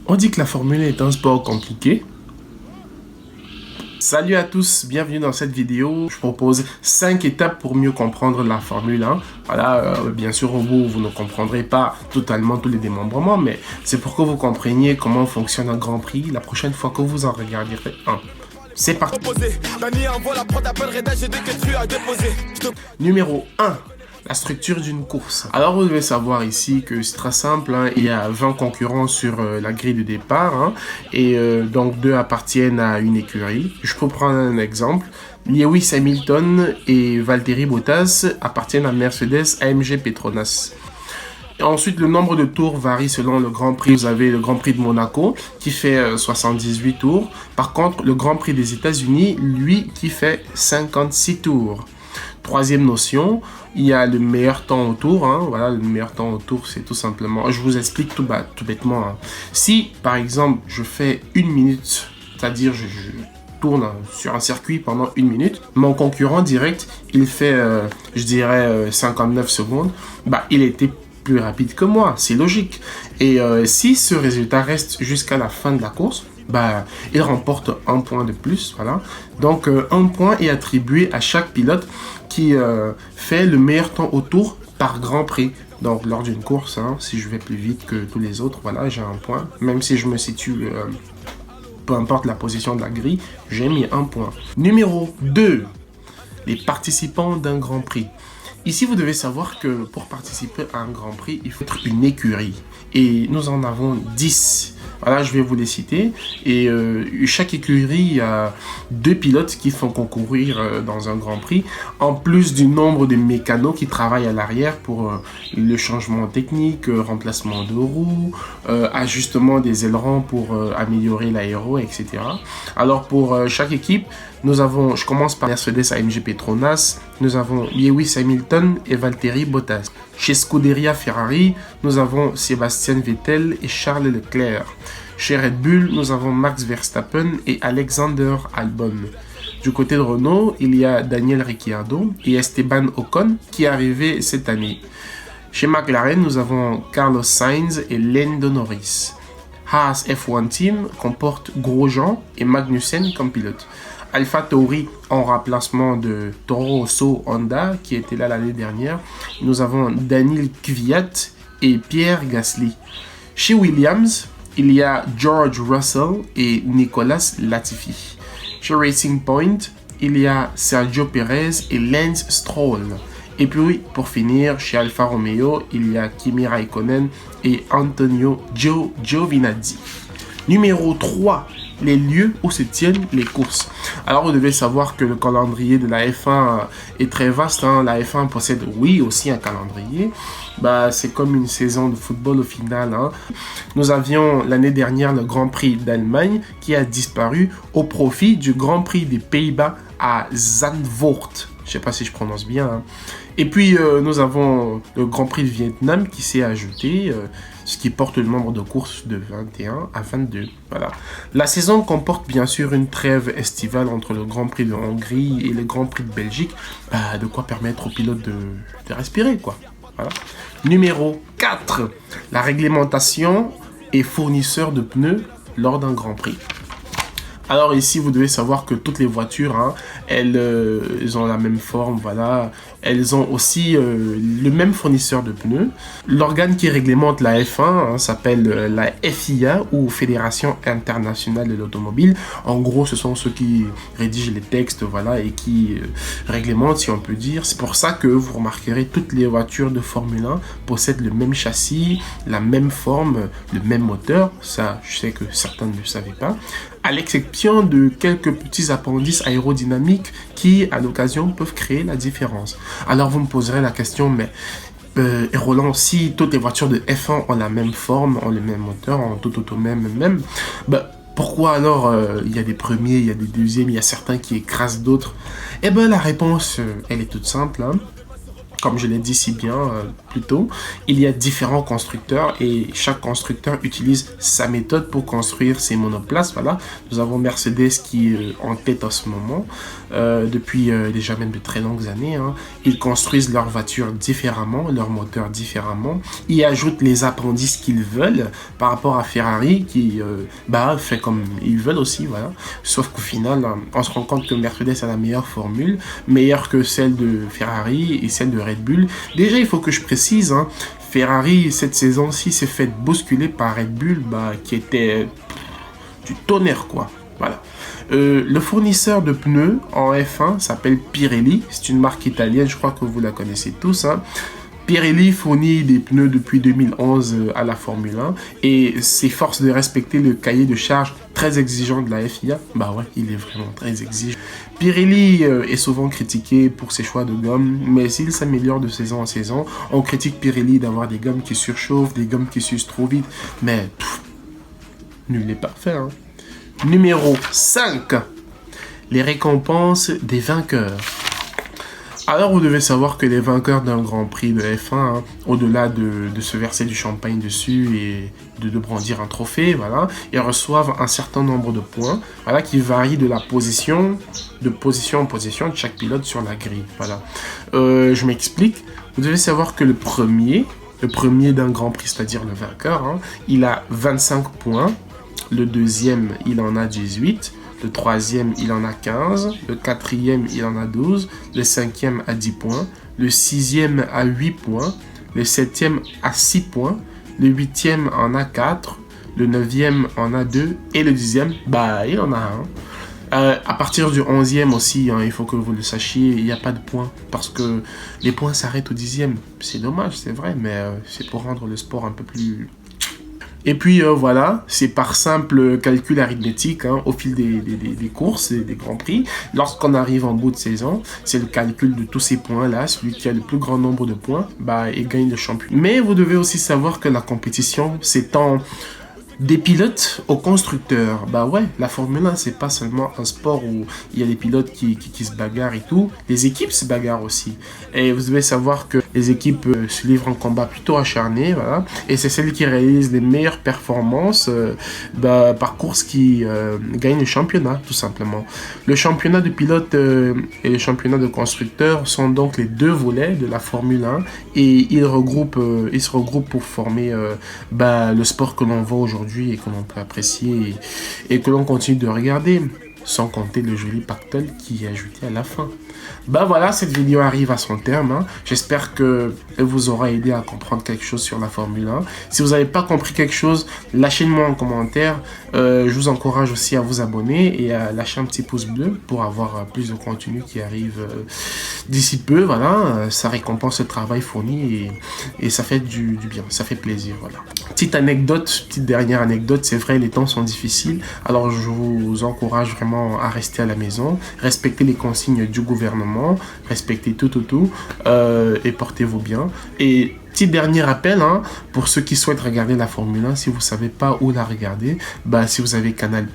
On dit que la Formule 1 est un sport compliqué. Salut à tous, bienvenue dans cette vidéo. Je propose 5 étapes pour mieux comprendre la Formule 1. Voilà, bien sûr au bout vous ne comprendrez pas totalement tous les démembrements, mais c'est pour que vous compreniez comment fonctionne un Grand Prix la prochaine fois que vous en regarderez un. C'est parti. Numéro 1. La structure d'une course. Alors vous devez savoir ici que c'est très simple, hein. Il y a 20 concurrents sur la grille de départ, hein, et donc 2 appartiennent à une écurie. Je peux prendre un exemple. Lewis Hamilton et Valtteri Bottas appartiennent à Mercedes AMG Petronas. Et ensuite, le nombre de tours varie selon le Grand Prix. Vous avez le Grand Prix de Monaco qui fait 78 tours. Par contre, le Grand Prix des États-Unis, lui, qui fait 56 tours. Troisième notion, il y a le meilleur temps au tour. Hein. Voilà, le meilleur temps au tour, c'est tout simplement... Je vous explique tout bêtement. Hein. Si, par exemple, je fais 1 minute, c'est-à-dire je tourne sur un circuit pendant 1 minute, mon concurrent direct, il fait, je dirais, 59 secondes, il était plus rapide que moi, c'est logique. Et si ce résultat reste jusqu'à la fin de la course, il remporte 1 point de plus, voilà. Donc 1 point est attribué à chaque pilote qui fait le meilleur temps au tour par Grand Prix. Donc lors d'une course, hein, si je vais plus vite que tous les autres, voilà, j'ai 1 point. Même si je me situe, peu importe la position de la grille, j'ai mis 1 point. Numéro 2, les participants d'un Grand Prix. Ici, vous devez savoir que pour participer à un Grand Prix, il faut être une écurie. Et nous en avons 10. Voilà, je vais vous les citer. Et chaque écurie a 2 pilotes qui font concourir dans un Grand Prix, en plus du nombre de mécanos qui travaillent à l'arrière pour le changement technique, remplacement de roues, ajustement des ailerons pour améliorer l'aéro, etc. Alors pour chaque équipe, nous avons, je commence par Mercedes AMG Petronas, nous avons Lewis Hamilton et Valtteri Bottas. Chez Scuderia Ferrari, nous avons Sébastien Vettel et Charles Leclerc. Chez Red Bull, nous avons Max Verstappen et Alexander Albon. Du côté de Renault, il y a Daniel Ricciardo et Esteban Ocon qui est arrivé cette année. Chez McLaren, nous avons Carlos Sainz et Lando Norris. Haas F1 Team comporte Grosjean et Magnussen comme pilotes. AlphaTauri en remplacement de Toro Rosso Honda qui était là l'année dernière. Nous avons Daniel Kvyat et Pierre Gasly. Chez Williams, il y a George Russell et Nicolas Latifi. Chez Racing Point, il y a Sergio Perez et Lance Stroll. Et puis, pour finir, chez Alfa Romeo, il y a Kimi Raikkonen et Antonio Giovinazzi. Numéro 3. Les lieux où se tiennent les courses. Alors vous devez savoir que le calendrier de la F1 est très vaste, hein. La F1 possède oui aussi un calendrier. C'est comme une saison de football au final, hein. Nous avions l'année dernière le Grand Prix d'Allemagne qui a disparu au profit du Grand Prix des Pays-Bas à Zandvoort. Je ne sais pas si je prononce bien, hein. Et puis nous avons le Grand Prix de Vietnam qui s'est ajouté, ce qui porte le nombre de courses de 21 à 22. Voilà. La saison comporte bien sûr une trêve estivale entre le Grand Prix de Hongrie et le Grand Prix de Belgique, de quoi permettre aux pilotes de respirer, quoi. Voilà. Numéro 4. La réglementation et fournisseur de pneus lors d'un Grand Prix. Alors ici, vous devez savoir que toutes les voitures, hein, elles ont la même forme, voilà. Elles ont aussi le même fournisseur de pneus. L'organe qui réglemente la F1 hein, s'appelle la FIA ou Fédération Internationale de l'Automobile. En gros, ce sont ceux qui rédigent les textes, voilà, et qui réglementent, si on peut dire. C'est pour ça que vous remarquerez toutes les voitures de Formule 1 possèdent le même châssis, la même forme, le même moteur. Ça, je sais que certains ne le savaient pas. À l'exception de quelques petits appendices aérodynamiques qui, à l'occasion, peuvent créer la différence. Alors vous me poserez la question, mais Roland, si toutes les voitures de F1 ont la même forme, ont le même moteur, ont tout auto même, pourquoi alors il y a des premiers, il y a des deuxièmes, il y a certains qui écrasent d'autres? La réponse, elle est toute simple, hein. comme je l'ai dit si bien plus tôt, il y a différents constructeurs et chaque constructeur utilise sa méthode pour construire ses monoplaces. Voilà, nous avons Mercedes qui est en tête en ce moment, depuis déjà même de très longues années. Hein. Ils construisent leurs voitures différemment, leurs moteurs différemment. Ils ajoutent les appendices qu'ils veulent par rapport à Ferrari qui fait comme ils veulent aussi. Voilà. Sauf qu'au final, on se rend compte que Mercedes a la meilleure formule, meilleure que celle de Ferrari et celle de Red Bull. Déjà, il faut que je précise, hein, Ferrari, cette saison-ci, s'est fait bousculer par Red Bull, qui était du tonnerre, quoi. Voilà. Le fournisseur de pneus en F1 s'appelle Pirelli. C'est une marque italienne, je crois que vous la connaissez tous, hein. Pirelli fournit des pneus depuis 2011 à la Formule 1 et s'efforce de respecter le cahier de charge très exigeant de la FIA. Il est vraiment très exigeant. Pirelli est souvent critiqué pour ses choix de gomme, mais s'il s'améliore de saison en saison, on critique Pirelli d'avoir des gommes qui surchauffent, des gommes qui s'usent trop vite, mais nul n'est parfait. Hein. Numéro 5. Les récompenses des vainqueurs. Alors, vous devez savoir que les vainqueurs d'un Grand Prix de F1, hein, au-delà de se verser du champagne dessus et de brandir un trophée, voilà, ils reçoivent un certain nombre de points, voilà, qui varient de la position en position de chaque pilote sur la grille, voilà. Je m'explique. Vous devez savoir que le premier d'un Grand Prix, c'est-à-dire le vainqueur, hein, il a 25 points. Le deuxième, il en a 18. Le troisième, il en a 15. Le quatrième, il en a 12. Le cinquième a 10 points. Le sixième a 8 points. Le septième a 6 points. Le huitième en a 4. Le neuvième en a 2. Et le dixième, il en a 1. À partir du 11e aussi, hein, il faut que vous le sachiez, il n'y a pas de points. Parce que les points s'arrêtent au 10e. C'est dommage, c'est vrai, mais c'est pour rendre le sport un peu plus... Et puis voilà, c'est par simple calcul arithmétique, hein, au fil des courses et des grands prix. Lorsqu'on arrive en bout de saison, c'est le calcul de tous ces points-là. Celui qui a le plus grand nombre de points, il gagne le championnat. Mais vous devez aussi savoir que la compétition s'étend des pilotes aux constructeurs. La Formule 1, c'est pas seulement un sport où il y a des pilotes qui se bagarrent et tout. Les équipes se bagarrent aussi. Et vous devez savoir que les équipes se livrent en combat plutôt acharné, voilà. Et c'est celles qui réalisent les meilleures performances par course qui gagnent le championnat, tout simplement. Le championnat de pilotes et le championnat de constructeurs sont donc les deux volets de la Formule 1 et ils se regroupent pour former le sport que l'on voit aujourd'hui et que l'on peut apprécier et que l'on continue de regarder, sans compter le joli pactole qui est ajouté à la fin. Voilà, cette vidéo arrive à son terme, hein. J'espère que elle vous aura aidé à comprendre quelque chose sur la Formule 1. Si vous n'avez pas compris quelque chose, lâchez-moi en commentaire. Je vous encourage aussi à vous abonner et à lâcher un petit pouce bleu pour avoir plus de contenu qui arrive d'ici peu. Voilà, ça récompense le travail fourni et ça fait du bien, ça fait plaisir. Voilà. Petite dernière anecdote, c'est vrai, les temps sont difficiles. Alors je vous encourage vraiment à rester à la maison, respecter les consignes du gouvernement, respectez tout et portez-vous bien. Et petit dernier rappel, hein, pour ceux qui souhaitent regarder la Formule 1, si vous ne savez pas où la regarder, si vous avez Canal+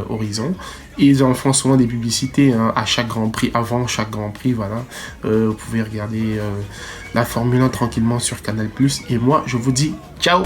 Horizon, ils en font souvent des publicités, hein, à chaque Grand Prix, avant chaque Grand Prix, voilà. Vous pouvez regarder la Formule 1 tranquillement sur Canal+. Et moi, je vous dis ciao.